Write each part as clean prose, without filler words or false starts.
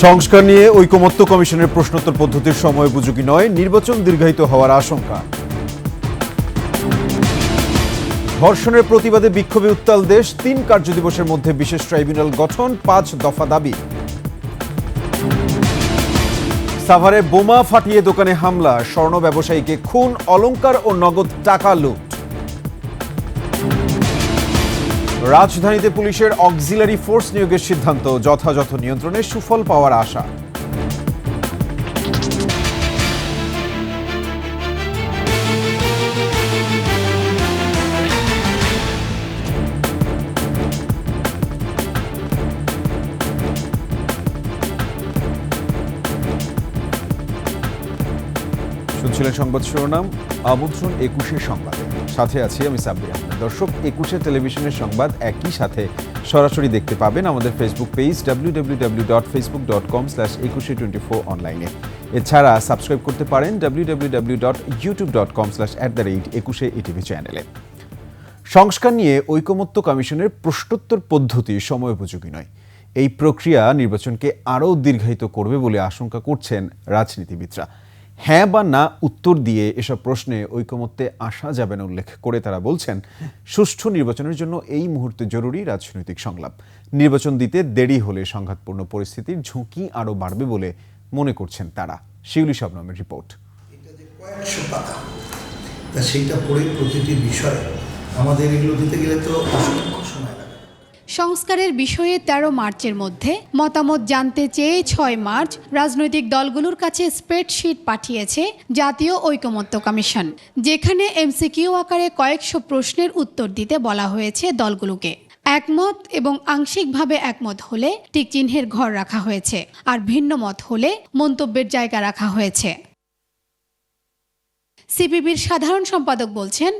সংস্কার নিয়ে ঐকমত্য কমিশনের প্রশ্নোত্তর পদ্ধতির সময় উপযোগী নয়, নির্বাচন দীর্ঘায়িত হওয়ার আশঙ্কা। ধর্ষণের প্রতিবাদে বিক্ষোভে উত্তাল দেশ, ৩ কার্যদিবসের মধ্যে বিশেষ ট্রাইব্যুনাল গঠন, ৫ দফা দাবি। সাভারে বোমা ফাটিয়ে দোকানে হামলা, স্বর্ণ ব্যবসায়ীকে খুন, অলংকার ও নগদ টাকা লুট। রাজধানীতে পুলিশের অক্সিলারি ফোর্স নিয়োগের সিদ্ধান্ত, যথাযথ নিয়ন্ত্রণে সুফল পাওয়ার আশা। শুনছিলেন সংবাদ শিরোনাম, আমন্ত্রণ ২১-এর সংবাদে। সাথে আছি আমি সাব্বির আহমেদ। দর্শক, ২১-এর টেলিভিশনের সংবাদ একই সাথে সরাসরি দেখতে পাবেন আমাদের ফেসবুক পেজ www.facebook.com/2124 অনলাইনে। এছাড়া সাবস্ক্রাইব করতে পারেন www.youtube.com/@21eTV চ্যানেলে। সংস্কার নিয়ে ঐকমত্য কমিশনের প্রশ্নোত্তর পদ্ধতি সময় উপযোগী নয়। এই প্রক্রিয়া নির্বাচনকে আরও দীর্ঘায়িত করবে বলে আশঙ্কা করছেন রাজনীতিবিদরা। হ্যাঁ বা না উত্তর দিয়ে এসব প্রশ্নে ঐকমত্যে আসা যাবে না উল্লেখ করে তারা বলছেন, সুষ্ঠু নির্বাচনের জন্য এই মুহূর্তে জরুরি রাজনৈতিক সংলাপ। নির্বাচন দিতে দেরি হলে সংঘাতপূর্ণ পরিস্থিতির ঝুঁকি আরও বাড়বে বলে মনে করছেন তারা। শিউলি শবনমের রিপোর্ট। কয়েকশো পাতা, সেইটা পড়ে প্রতিটি বিষয়ে আমাদের এগুলো দিতে গেলে তো অসংখ্য সময় লাগে। সংস্কারের বিষয়ে ১৩ মার্চের মধ্যে মতামত জানতে চেয়ে ৬ মার্চ রাজনৈতিক দলগুলোর কাছে স্প্রেডশিট পাঠিয়েছে জাতীয় ঐকমত্য কমিশন, যেখানে এমসিকিউ আকারে কয়েকশো প্রশ্নের উত্তর দিতে বলা হয়েছে দলগুলোকে। একমত এবং আংশিকভাবে একমত হলে টিকচিহ্নের ঘর রাখা হয়েছে, আর ভিন্ন মত হলে মন্তব্যের জায়গা রাখা হয়েছে। সিপিবির সাধারণ সম্পাদক বলছেন,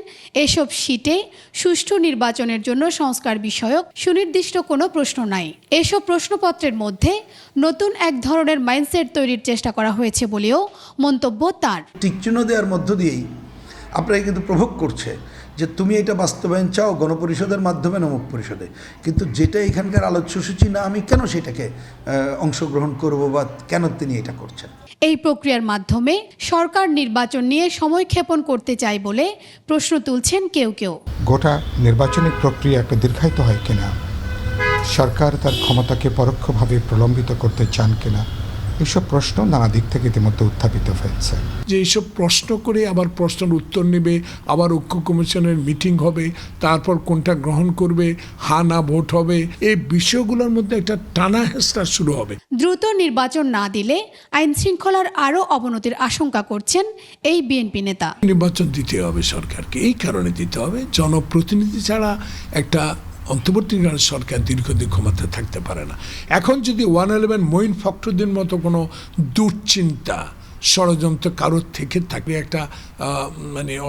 এসব শীটে সুষ্ঠু নির্বাচনের জন্য সংস্কার বিষয়ক সুনির্দিষ্ট কোনো প্রশ্ন নাই। এসব প্রশ্নপত্রের মধ্যে নতুন এক ধরনের মাইন্ডসেট তৈরির চেষ্টা করা হয়েছে বলেও মন্তব্য তার। টিকচিহ্ন দেওয়ার মধ্য দিয়েই আপনারা কিন্তু প্রভোগ করছে যে তুমি এটা বাস্তবায়ন চাও গণপরিষদের মাধ্যমে অমুক পরিষদে, কিন্তু যেটা এখানকার আলোচ্যসূচি না, আমি কেন সেটাকে অংশগ্রহণ করব বা কেন তিনি এটা করছেন। এই প্রক্রিয়ার মাধ্যমে সরকার নির্বাচন নিয়ে সময় ক্ষেপণ করতে চায় বলে প্রশ্ন তুলছেন কেউ কেউ। গোটা নির্বাচনী প্রক্রিয়া একটা দীর্ঘায়িত হয় কিনা, সরকার তার ক্ষমতাকে পরোক্ষভাবে প্রলম্বিত করতে চান কিনা, এইসব প্রশ্ন নানা দিক থেকে ইতিমধ্যে উত্থাপিত হয়েছে। যে এইসব প্রশ্ন করে আবার প্রশ্নের উত্তর নেবে, আবার ঐক্য কমিশনের মিটিং হবে, তারপর কোনটা গ্রহণ করবে, হা না ভোট হবে, এই বিষয়গুলোর মধ্যে একটা টানা হেঁচড়া শুরু হবে। দ্রুত নির্বাচন না দিলে আইন শৃঙ্খলার আরও অবনতির আশঙ্কা করছেন এই বিএনপি নেতা। নির্বাচন দিতে হবে সরকারকে, এই কারণে দিতে হবে, জনপ্রতিনিধি ছাড়া একটা অন্তর্বর্তীকালীন সরকার দীর্ঘদিন ক্ষমতা থাকতে পারে না। এখন যদি 111 মঈন ফখরুদ্দিন মতো কোনো দুশ্চিন্তা ষড়যন্ত্র কারোর থেকে থাকলে একটা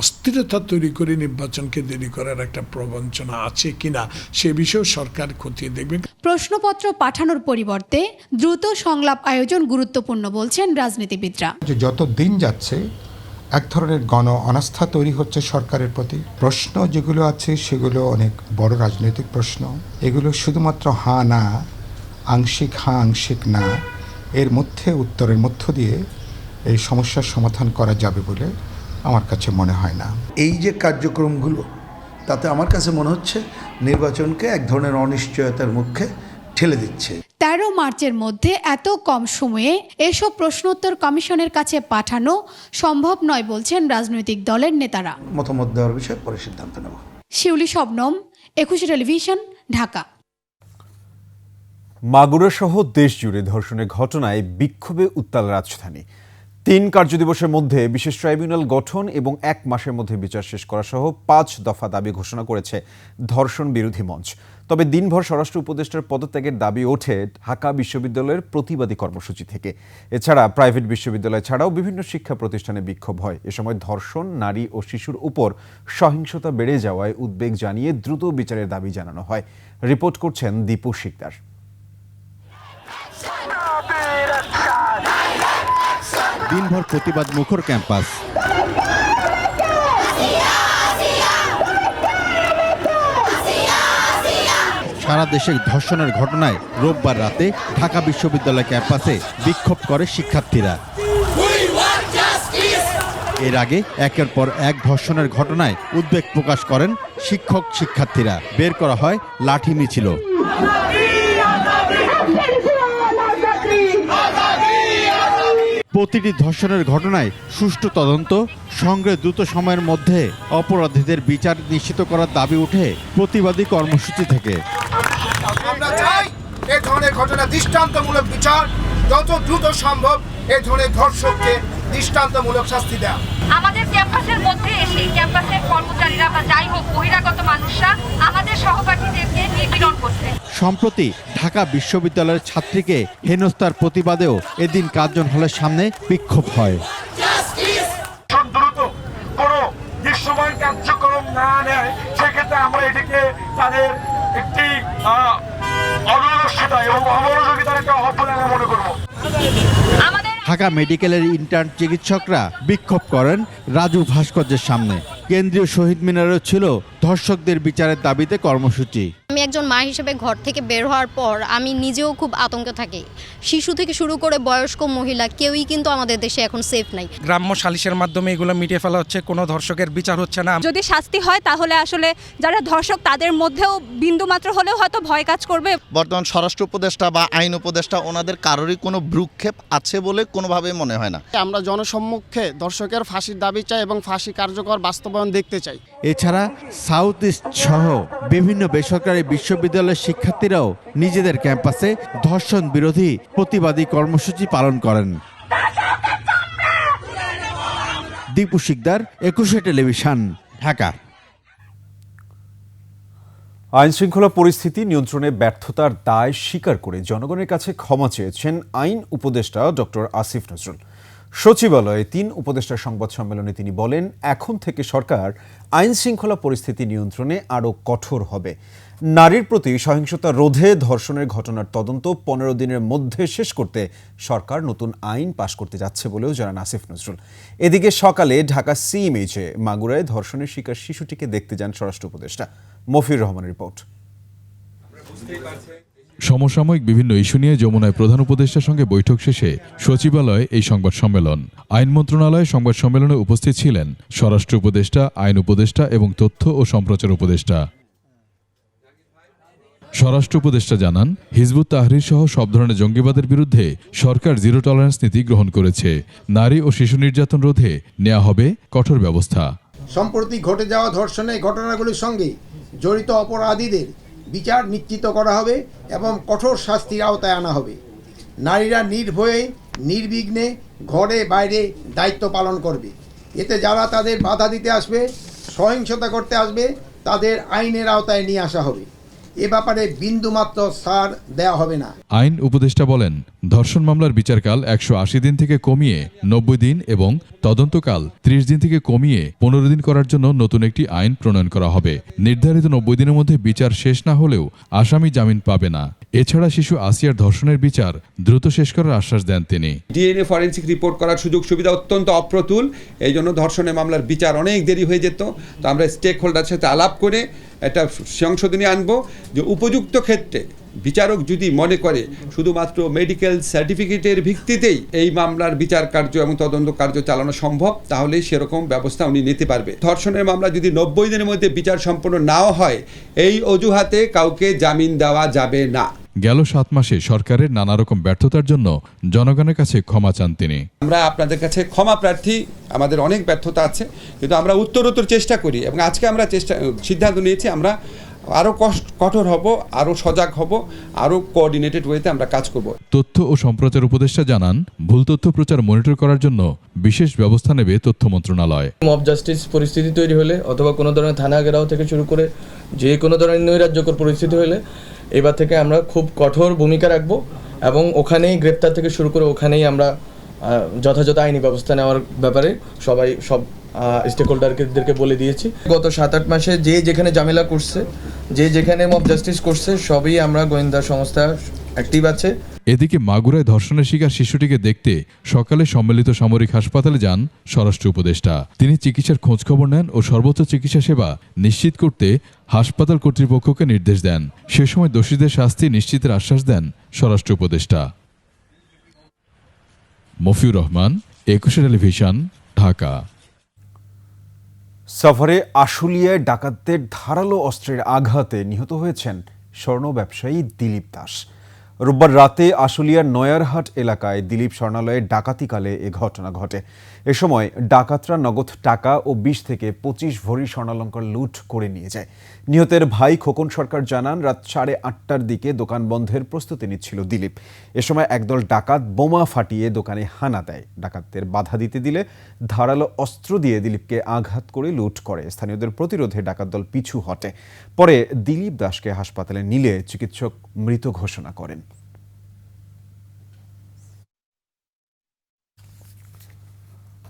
অস্থিরতা তৈরি করে নির্বাচনকে দেরি করার একটা প্রবঞ্চনা আছে কিনা সে বিষয়েও সরকার খতিয়ে দেখবে। প্রশ্নপত্র পাঠানোর পরিবর্তে দ্রুত সংলাপ আয়োজন গুরুত্বপূর্ণ বলছেন রাজনীতিবিদরা। যত দিন যাচ্ছে এক ধরনের গণ অনাস্থা তৈরি হচ্ছে সরকারের প্রতি। প্রশ্ন যেগুলো আছে সেগুলো অনেক বড় রাজনৈতিক প্রশ্ন। এগুলো শুধুমাত্র হ্যাঁ না, আংশিক হ্যাঁ আংশিক না, এর মধ্যে উত্তরের মধ্য দিয়ে এই সমস্যার সমাধান করা যাবে বলে আমার কাছে মনে হয় না। এই যে কার্যক্রমগুলো, তাতে আমার কাছে মনে হচ্ছে নির্বাচনকে এক ধরনের অনিশ্চয়তার মুখে ঠেলে দিচ্ছে। ১৩ মার্চের মধ্যে এত কম সময়ে এসব প্রশ্নোত্তর কমিশনের কাছে পাঠানো সম্ভব নয় বলছেন রাজনৈতিক দলের নেতারা। মতামত দেওয়ার বিষয়ে পরে সিদ্ধান্ত নেব। শিউলি শবনম, ২১ টেলিভিশন, ঢাকা। মাগুরা সহ দেশ জুড়ে ধর্ষণের ঘটনায় বিক্ষোভে উত্তাল রাজধানী। ৩ কার্যদিবসের মধ্যে বিশেষ ট্রাইব্যুনাল গঠন এবং ১ মাসের মধ্যে বিচার শেষ করা সহ ৫ দফা দাবি ঘোষণা করেছে ধর্ষণ বিরোধী মঞ্চ। তবে দিনভর স্বরাষ্ট্র উপদেষ্টার পদত্যাগের দাবি ওঠে ঢাকা বিশ্ববিদ্যালয়ের প্রতিবাদী কর্মসূচি থেকে। এছাড়া প্রাইভেট বিশ্ববিদ্যালয় ছাড়াও বিভিন্ন শিক্ষা প্রতিষ্ঠানে বিক্ষোভ হয়। এ সময় ধর্ষণ, নারী ও শিশুর উপর সহিংসতা বেড়ে যাওয়ায় উদ্বেগ জানিয়ে দ্রুত বিচারের দাবি জানানো হয়। রিপোর্ট করছেন দীপু শিকদার। দিনভর প্রতিবাদ মুখর ক্যাম্পাস। সারা দেশে ধর্ষণের ঘটনায় রোববার রাতে ঢাকা বিশ্ববিদ্যালয় ক্যাম্পাসে বিক্ষোভ করে শিক্ষার্থীরা। এর আগে একের পর এক ধর্ষণের ঘটনায় উদ্বেগ প্রকাশ করেন শিক্ষক শিক্ষার্থীরা। বের করা হয় লাঠি মিছিল। প্রতিটি ধর্ষণের ঘটনায় সুষ্ঠু তদন্ত, সংগ্রহে দ্রুত সময়ের মধ্যে অপরাধীদের বিচার নিশ্চিত করার দাবি উঠে প্রতিবাদী কর্মসূচি থেকে। আমরা চাই এই ধরনের ঘটনা দৃষ্টান্তমূলক বিচার, যত দ্রুত সম্ভব এই ধরনের ধর্ষককে দৃষ্টান্তমূলক শাস্তি দেওয়া। আমাদের ক্যাম্পাসের মধ্যে এসে ক্যাম্পাসের কর্মচারীরা বা যাই হোক বহিরাগত মানুষরা আমাদের সহপাঠীদেরকে নিপীড়ন করছে। সম্প্রতি ঢাকা বিশ্ববিদ্যালয়ের ছাত্রীকে হেনস্থার প্রতিবাদেও এদিন কার্জন হলের সামনে বিক্ষোভ হয়। দ্রুত কোনো দৃশ্যমান কার্যক্রম না নেয় সেক্ষেত্রে আমরা এটিকে তাদের একটি অনরসতা এবং অমনোযোগিতার একটা অবদান মনে করব। ঢাকা মেডিকেলের ইন্টার্ন চিকিৎসকরা বিক্ষোভ করেন রাজু ভাস্কর্যের সামনে। কেন্দ্রীয় শহীদ মিনারেও ছিল ধর্ষকদের বিচারের দাবিতে কর্মসূচি। আমি একজন মা হিসেবে ঘর থেকে বের হওয়ার পর আমি নিজেও খুব আতঙ্কে থাকি। শিশু থেকে শুরু করে বয়স্ক মহিলা কেউই কিন্তু আমাদের দেশে এখন সেফ নাই। গ্রাম্য সালিশের মাধ্যমে এগুলো মিটিয়ে ফেলা হচ্ছে, কোনো ধর্ষকের বিচার হচ্ছে না। যদি শাস্তি হয় তাহলে আসলে যারা ধর্ষক তাদের মধ্যেও বিন্দুমাত্র হলেও হয়তো ভয় কাজ করবে। বর্তমান স্বরাষ্ট্র উপদেষ্টা বা আইন উপদেষ্টা ওনাদের কারোরই কোনো ভ্রুক্ষেপ আছে বলে কোনোভাবেই মনে হয় না। আমরা জনসম্মুখে ধর্ষকের ফাঁসির দাবি চাই এবং ফাঁসি কার্যকর বাস্তবায়ন দেখতে চাই। এছাড়া সাউথ ইস্ট সহ বিভিন্ন বেসরকারি বিশ্ববিদ্যালয়ের শিক্ষার্থীরাও নিজেদের ক্যাম্পাসে ধর্ষণ বিরোধী প্রতিবাদী কর্মসূচি পালন করেন। দীপু শিকদার, 21 টেলিভিশন, ঢাকা। আইনশৃঙ্খলা পরিস্থিতি নিয়ন্ত্রণে ব্যর্থতার দায় স্বীকার করে জনগণের কাছে ক্ষমা চেয়েছেন আইন উপদেষ্টা ডক্টর আসিফ নজরুল। সচিবালয়ে 3 উপদেষ্টার সংবাদ সম্মেলনে তিনি বলেন, এখন থেকে সরকার আইন শৃঙ্খলা পরিস্থিতি নিয়ন্ত্রণে আরও কঠোর হবে। নারীর প্রতি সহিংসতা রোধে ধর্ষণের ঘটনার তদন্ত 15 দিনের মধ্যে শেষ করতে সরকার নতুন আইন পাশ করতে যাচ্ছে বলেও জানান আসিফ নজরুল। এদিকে সকালে ঢাকা সিএমএইচে মাগুরায় ধর্ষণের শিকার শিশুটিকে দেখতে যান স্বরাষ্ট্র উপদেষ্টা। মফির রহমানের রিপোর্ট। সমসাময়িক বিভিন্ন ইস্যু নিয়ে যমুনায় প্রধান উপদেষ্টার সঙ্গে বৈঠক শেষে সচিবালয়ে এই সংবাদ সম্মেলন। আইন মন্ত্রণালয়ে সংবাদ সম্মেলনে উপস্থিত ছিলেন স্বরাষ্ট্র উপদেষ্টা, আইন উপদেষ্টা এবং তথ্য ও সম্প্রচার উপদেষ্টা। স্বরাষ্ট্র উপদেষ্টা জানান, হিজবুত তাহরির সহ সব ধরনের জঙ্গিবাদের বিরুদ্ধে সরকার জিরো টলারেন্স নীতি গ্রহণ করেছে। নারী ও শিশু নির্যাতন রোধে নেওয়া হবে কঠোর ব্যবস্থা। সম্প্রতি ঘটে যাওয়া ধর্ষণের ঘটনাগুলির সঙ্গে জড়িত অপরাধীদের বিচার নিশ্চিত করা হবে এবং কঠোর শাস্তির আওতায় আনা হবে। নারীরা নির্ভয়ে নির্বিঘ্নে ঘরে বাইরে দায়িত্ব পালন করবে। এতে যারা তাদের বাধা দিতে আসবে, সহিংসতা করতে আসবে, তাদের আইনের আওতায় নিয়ে আসা হবে। এ ব্যাপারে বিন্দুমাত্র ছাড় দেওয়া হবে না। আইন উপদেষ্টা বলেন, ধর্ষণ মামলার বিচারকাল 180 দিন থেকে কমিয়ে 90 দিন এবং তদন্তকাল 30 দিন থেকে কমিয়ে 15 দিন করার জন্য নতুন একটি আইন প্রণয়ন করা হবে। নির্ধারিত 90 দিনের মধ্যে বিচার শেষ না হলেও আসামি জামিন পাবে না। এছাড়া শিশু আসিয়ার ধর্ষণের বিচার দ্রুত শেষ করার আশ্বাস দেন তিনি। ডিএনএ ফরেন্সিক রিপোর্ট করার সুযোগ সুবিধা অত্যন্ত অপ্রতুল, এই জন্য ধর্ষণের মামলার বিচার অনেক দেরি হয়ে যেত। তো আমরা স্টেক হোল্ডারের সাথে আলাপ করে একটা সংশোধনী আনবো যে উপযুক্ত ক্ষেত্রে বিচারক যদি মনে করে শুধুমাত্র মেডিকেল সার্টিফিকেটের ভিত্তিতেই এই মামলার বিচার কার্য এবং তদন্ত কার্য চালানো সম্ভব, তাহলে সেরকম ব্যবস্থা উনি নিতে পারবে। ধর্ষণের মামলা যদি 90 দিনের মধ্যে বিচার সম্পন্ন নাও হয়, এই অজুহাতে কাউকে জামিন দেওয়া যাবে না। গেল 7 মাসে সরকারের নানা রকম ব্যর্থতার জন্য জনগণের কাছে ক্ষমা চান তিনি। আমরা আপনাদের কাছে ক্ষমা প্রার্থী, আমাদের অনেক ব্যর্থতা আছে, কিন্তু আমরা উত্তরোত্তর চেষ্টা করি এবং আজকে আমরা সিদ্ধান্ত নিয়েছি আমরা আরও কঠোর হব, আরও সজাগ হব, আরও কোঅর্ডিনেটেড ওয়েতে আমরা কাজ করব। তথ্য ও সম্প্রচার উপদেষ্টা জানান, ভুল তথ্য প্রচার মনিটর করার জন্য বিশেষ ব্যবস্থা নেবে তথ্য মন্ত্রণালয়। মব জাস্টিস পরিস্থিতি তৈরি হলে অথবা কোনো ধরনের থানা ঘেরাও থেকে শুরু করে যে কোনো ধরনের নৈরাজ্যকর পরিস্থিতি হলে এবার থেকে আমরা খুব কঠোর ভূমিকা রাখব এবং ওখানেই গ্রেপ্তার থেকে শুরু করে ওখানেই আমরা যথাযথ আইনি ব্যবস্থা নেওয়ার ব্যাপারে সব স্টেক হোল্ডারদেরকে বলে দিয়েছি। গত 7-8 মাসে যে যেখানে ঝামেলা করছে, যে যেখানে মব জাস্টিস করছে, সবই আমরা গোয়েন্দা সংস্থা অ্যাক্টিভ আছে। এদিকে মাগুরায় ধর্ষণের শিকার শিশুটিকে দেখতে সকালে সম্মিলিত সামরিক হাসপাতালে যান স্বরাষ্ট্র উপদেষ্টা। তিনি চিকিৎসার খোঁজখবর নেন ও সর্বোচ্চ চিকিৎসা সেবা নিশ্চিত করতে হাসপাতাল কর্তৃপক্ষকে নির্দেশ দেন। সে সময় দোষীদের শাস্তি নিশ্চিতের আশ্বাস দেন স্বরাষ্ট্র উপদেষ্টা। মফিউর রহমান, একুশে টেলিভিশন, ঢাকা। সফরে আশুলিয়ায় ডাকাতদের ধারালো অস্ত্রের আঘাতে নিহত হয়েছেন স্বর্ণ ব্যবসায়ী দিলীপ দাস। রোববার রাতে আশুলিয়ার নয়ারহাট এলাকায় দিলীপ স্বর্ণালয়ে ডাকাতিকালে এ ঘটনা ঘটে। এ সময় ডাকাতরা নগদ টাকা ও 20 থেকে 25 ভরি স্বর্ণালঙ্কার লুট করে নিয়ে যায়। নিহতের ভাই খোকন সরকার জানান, রাত 8:30টার দিকে দোকান বন্ধের প্রস্তুতি নিচ্ছিল দিলীপ। এ সময় একদল ডাকাত বোমা ফাটিয়ে দোকানে হানা দেয়। ডাকাতদের বাধা দিতে দিলে ধারালো অস্ত্র দিয়ে দিলীপকে আঘাত করে লুট করে। স্থানীয়দের প্রতিরোধে ডাকাত দল পিছু হটে। পরে দিলীপ দাসকে হাসপাতালে নিলে চিকিৎসক মৃত ঘোষণা করেন।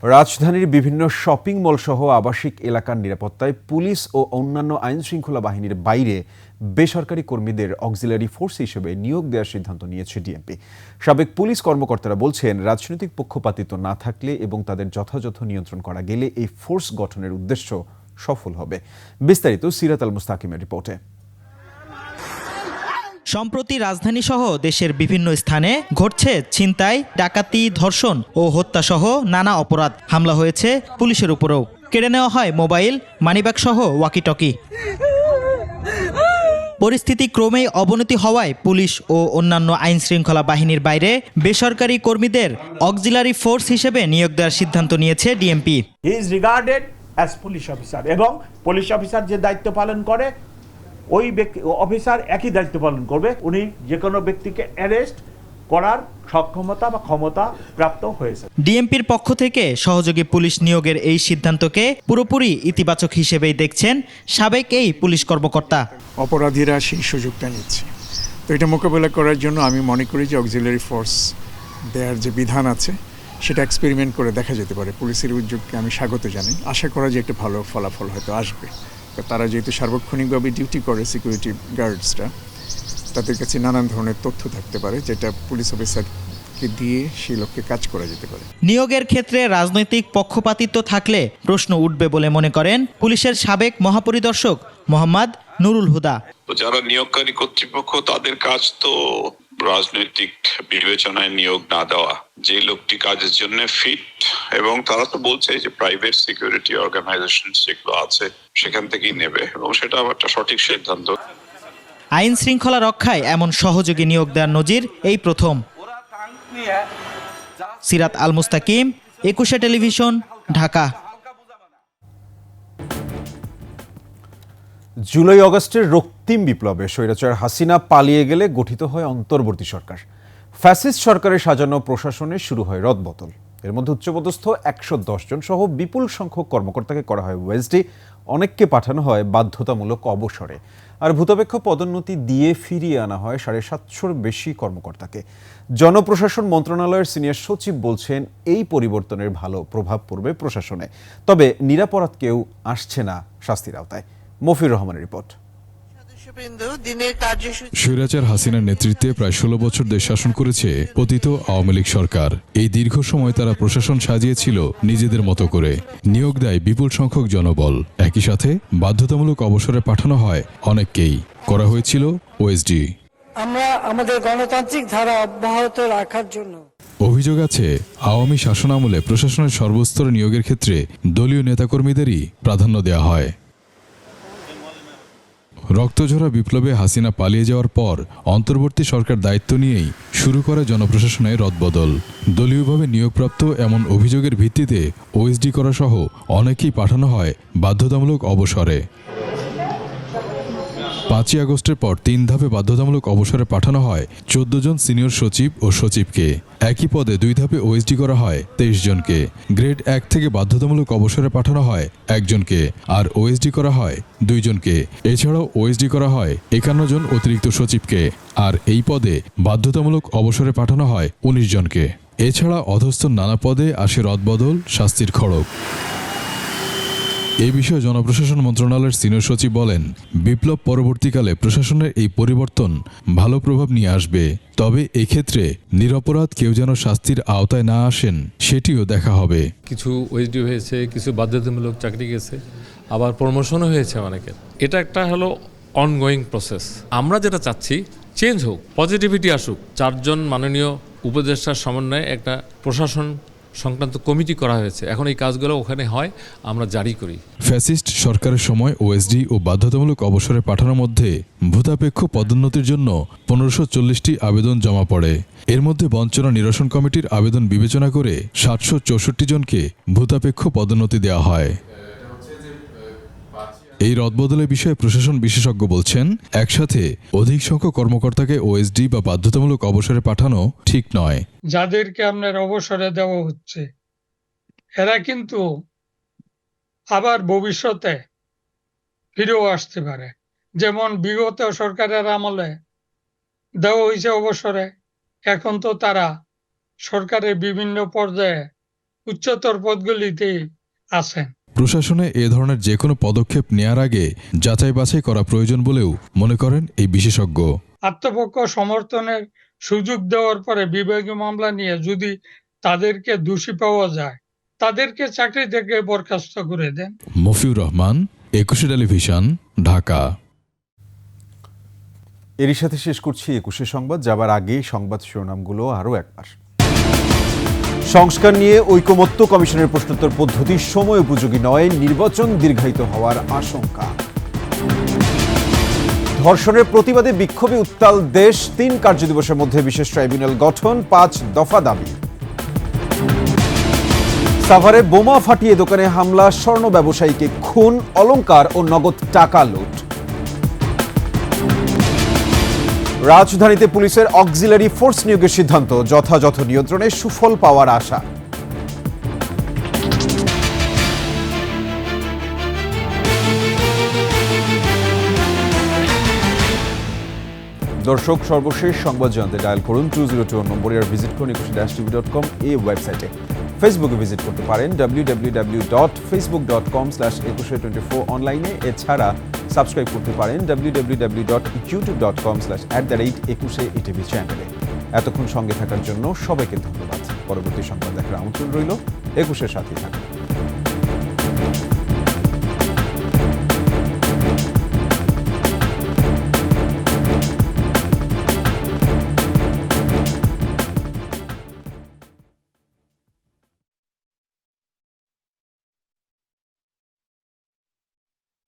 রাজধানীর বিভিন্ন শপিং মল সহ আবাসিক এলাকার নিরাপত্তায় পুলিশ ও অন্যান্য আইনশৃঙ্খলা বাহিনীর বাইরে বেসরকারি কর্মীদের অক্সিলারি ফোর্স হিসেবে নিয়োগ দেওয়ার সিদ্ধান্ত নিয়েছে ডিএমপি। সাবেক পুলিশ কর্মকর্তারা বলছেন, রাজনৈতিক পক্ষপাতিত্ব না থাকলে এবং তাদের যথাযথ নিয়ন্ত্রণ করা গেলে এই ফোর্স গঠনের উদ্দেশ্য সফল হবে। বিস্তারিত সিরাত আল মুস্তাকিমের রিপোর্টে। সম্প্রতি রাজধানীসহ দেশের বিভিন্ন স্থানে ঘটছে ছিনতাই, ডাকাতি, ধর্ষণ ও হত্যাসহ নানা অপরাধ। হামলা হয়েছে পুলিশের উপরেও। কেড়ে নেওয়া হয় মোবাইল, মানিব্যাগ সহ ওয়াকিটকি। পরিস্থিতি ক্রমেই অবনতি হওয়ায় পুলিশ ও অন্যান্য আইনশৃঙ্খলা বাহিনীর বাইরে বেসরকারি কর্মীদের অক্সিলারি ফোর্স হিসেবে নিয়োগ দেওয়ার সিদ্ধান্ত নিয়েছে DMP. He is regarded as police officer, এবং পুলিশ অফিসার যে দায়িত্ব পালন করে ওই ব্যক্তি অফিসার একই দায়িত্ব পালন করবে। উনি যে কোনো ব্যক্তিকে অ্যারেস্ট করার সক্ষমতা বা ক্ষমতা প্রাপ্ত হয়েছে। ডিএমপির পক্ষ থেকে সহযোগী পুলিশ নিয়োগের এই সিদ্ধান্তকে পুরোপুরি ইতিবাচক হিসেবেই দেখছেন সাবেক এই পুলিশ কর্মকর্তা। অপরাধীরা সেই সুযোগটা নিচ্ছে, তো এটা মোকাবেলা করার জন্য আমি মনে করি যে অক্সিলারি ফোর্স দেওয়ার যে বিধান আছে সেটা এক্সপেরিমেন্ট করে দেখা যেতে পারে। পুলিশের উদ্যোগকে আমি স্বাগত জানাই। আশা করা যে একটা ভালো ফলাফল হয়তো আসবে। তারা যেহেতু সার্বক্ষণিকভাবে ডিউটি করে, সিকিউরিটি গার্ডসরা, তাদের কাছে নানান ধরনের তথ্য থাকতে পারে যেটা পুলিশ অফিসারকে দিয়ে সেই লক্ষ্যে কাজ করা যেতে পারে। নিয়োগের ক্ষেত্রে রাজনৈতিক পক্ষপাতিত্ব থাকলে প্রশ্ন উঠবে বলে মনে করেন পুলিশের সাবেক মহাপরিদর্শক মোহাম্মদ নুরুল হুদা। যারা নিয়োগকারী কর্তৃপক্ষ, তাদের কাজ তো রাজনৈতিক বিবেচনায় নিয়োগ না দেওয়া। যে লোকটি কাজের জন্য ফিট, এবং তারা তো বলছে যে প্রাইভেট সিকিউরিটি অর্গানাইজেশন যেগুলো আছে সেখান থেকেই নেবে, এবং সেটা একটা সঠিক সিদ্ধান্ত। আইন শৃঙ্খলা রক্ষায় এমন সহযোগী নিয়োগ দেওয়ার নজির এই প্রথম। সিরাত আল মুস্তাকিম, একুশে টেলিভিশন, ঢাকা। জুলাই আগস্টের রক্তিম বিপ্লবে স্বৈরাচার হাসিনা পালিয়ে গেলে গঠিত হয় অন্তর্বর্তী সরকার। ফ্যাসিস্ট সরকারের সাজানো প্রশাসনে শুরু হয় রদবদল। এর মধ্যে উচ্চপদস্থ 110 জন সহ বিপুল সংখ্যক কর্মকর্তাকে করা হয় ওএসডি। অনেককে পাঠানো হয় বাধ্যতামূলক অবসরে, আর ভূতাপেক্ষ পদোন্নতি দিয়ে ফিরিয়ে আনা হয় 750-র বেশি কর্মকর্তাকে। জনপ্রশাসন মন্ত্রণালয়ের সিনিয়র সচিব বলছেন, এই পরিবর্তনের ভালো প্রভাব পড়বে প্রশাসনে, তবে নিরাপরাধ কেউ আসছে না শাস্তির আওতায়। মফিউর রহমানের রিপোর্ট। স্বৈরাচার হাসিনার নেতৃত্বে প্রায় 16 বছর দেশ শাসন করেছে পতিত আওয়ামী লীগ সরকার। এই দীর্ঘ সময় তারা প্রশাসন সাজিয়েছিল নিজেদের মতো করে। নিয়োগ দেয় বিপুল সংখ্যক জনবল। একই সাথে বাধ্যতামূলক অবসরে পাঠানো হয় অনেককেই। করা হয়েছিল ওএসডি। আমরা আমাদের গণতান্ত্রিক ধারা অব্যাহত রাখার জন্য অভিযোগ আছে, আওয়ামী শাসনামলে প্রশাসনের সর্বস্তরে নিয়োগের ক্ষেত্রে দলীয় নেতাকর্মীদেরই প্রাধান্য দেওয়া হয়। রক্তঝরা বিপ্লবে হাসিনা পালিয়ে যাওয়ার পর অন্তর্বর্তী সরকার দায়িত্ব নিয়েই শুরু করে জনপ্রশাসনে রদবদল। দলীয়ভাবে নিয়োগপ্রাপ্ত এমন অভিযোগের ভিত্তিতে ওএসডি করা সহ অনেকেই পাঠানো হয় বাধ্যতামূলক অবসরে। 5ই আগস্টের পর 3 ধাপে বাধ্যতামূলক অবসরে পাঠানো হয় 14 জন সিনিয়র সচিব ও সচিবকে। একই পদে 2 ধাপে ওএসডি করা হয় 23 জনকে। গ্রেড 1 থেকে বাধ্যতামূলক অবসরে পাঠানো হয় 1 জনকে, আর ওএসডি করা হয় 2 জনকে। এছাড়াও ওএসডি করা হয় 51 জন অতিরিক্ত সচিবকে, আর এই পদে বাধ্যতামূলক অবসরে পাঠানো হয় 19 জনকে। এছাড়া অধস্থ নানা পদে আসে রদবদল, শাস্তির খড়গ। এই বিষয়ে জনপ্রশাসন মন্ত্রণালয়ের সিনিয়র সচিব বলেন, বিপ্লব পরবর্তীকালে প্রশাসনের এই পরিবর্তন ভালো প্রভাব নিয়ে আসবে। তবে এক্ষেত্রে নিরপরাধ কেউ যেন শাস্তির আওতায় না আসেন সেটিও দেখা হবে। কিছু ওএসডি হয়েছে, কিছু বাধ্যতামূলক চাকরি গেছে, আবার প্রমোশনও হয়েছে অনেকের। এটা একটা হলো অনগোয়িং প্রসেস। আমরা যেটা চাচ্ছি চেঞ্জ হোক, পজিটিভিটি আসুক। 4 জন মাননীয় উপদেষ্টার সমন্বয়ে একটা প্রশাসন সংক্রান্ত কমিটি করা হয়েছে। এখন এই কাজগুলো ওখানে হয়, আমরা জারি করি। ফ্যাসিস্ট সরকারের সময় ওএসডি ও বাধ্যতামূলক অবসরে পাঠানোর মধ্যে ভূতাপেক্ষ পদোন্নতির জন্য 1540টি আবেদন জমা পড়ে। এর মধ্যে বঞ্চনা নিরসন কমিটির আবেদন বিবেচনা করে 764 জনকে ভূতাপেক্ষ পদোন্নতি দেওয়া হয়। এই রদবদলের বিষয়ে প্রশাসন বিশেষজ্ঞ বলছেন, একসাথে অধিক সংখ্যক কর্মকর্তাকে ওএসডি বা বাধ্যতামূলক অবসরে পাঠানো ঠিক নয়। যাদেরকে আপনার অবসরে দেওয়া হচ্ছে এরা কিন্তু আবার ভবিষ্যতে ফিরেও আসতে পারে। যেমন বিগত সরকারের আমলে দেওয়া হয়েছে অবসরে, এখন তো তারা সরকারের বিভিন্ন পর্যায়ে উচ্চতর পদগুলিতে আছেন। প্রশাসনে এ ধরনের যে কোনো পদক্ষেপ নেয়ার আগে যাচাই বাছাই করা প্রয়োজন বলেও মনে করেন এই বিশেষজ্ঞ। আত্মপক্ষ সমর্থনের সুযোগ দেওয়ার পরে বিভাগীয় মামলা নিয়ে যদি তাদেরকে দোষী পাওয়া যায়, তাদেরকে চাকরি থেকে বরখাস্ত করে দেন। মফিউর রহমান, 21 টেলিভিশন, ঢাকা। এরই সাথে শেষ করছি 21 সংবাদ। যাবার আগে সংবাদ শিরোনামগুলো আরও একবার। সংস্কার নিয়ে ঐকমত্য কমিশনের প্রশ্নোত্তর পদ্ধতি সময় উপযোগী নয়, নির্বাচন দীর্ঘায়িত হওয়ার আশঙ্কা। ধর্ষণের প্রতিবাদে বিক্ষোভে উত্তাল দেশ, 3 কার্যদিবসের মধ্যে বিশেষ ট্রাইব্যুনাল গঠন, 5 দফা দাবি। সাভারে বোমা ফাটিয়ে দোকানে হামলা, স্বর্ণ ব্যবসায়ীকে খুন, অলংকার ও নগদ টাকা লুট। রাজধানীতে পুলিশের অক্সিলারি ফোর্স নিয়োগের সিদ্ধান্ত, যথাযথ নিয়ন্ত্রণে সুফল পাওয়ার আশা। দর্শক, সর্বশেষ সংবাদ জানতে ডায়াল করুন 2021 নম্বরে, আর ভিজিট করুন 21-tv.com এই ওয়েবসাইটে। ফেসবুকে ভিজিট করতে পারেন www.facebook.com/2124 অনলাইনে। এছাড়া সাবস্ক্রাইব করতে পারেন www.youtube.com/@21etv চ্যানেলে। এতক্ষণ সঙ্গে থাকার জন্য সবাইকে ধন্যবাদ। পরবর্তী সংবাদ দেখার আমন্ত্রণ রইল। 21-এর সাথেই থাকুন।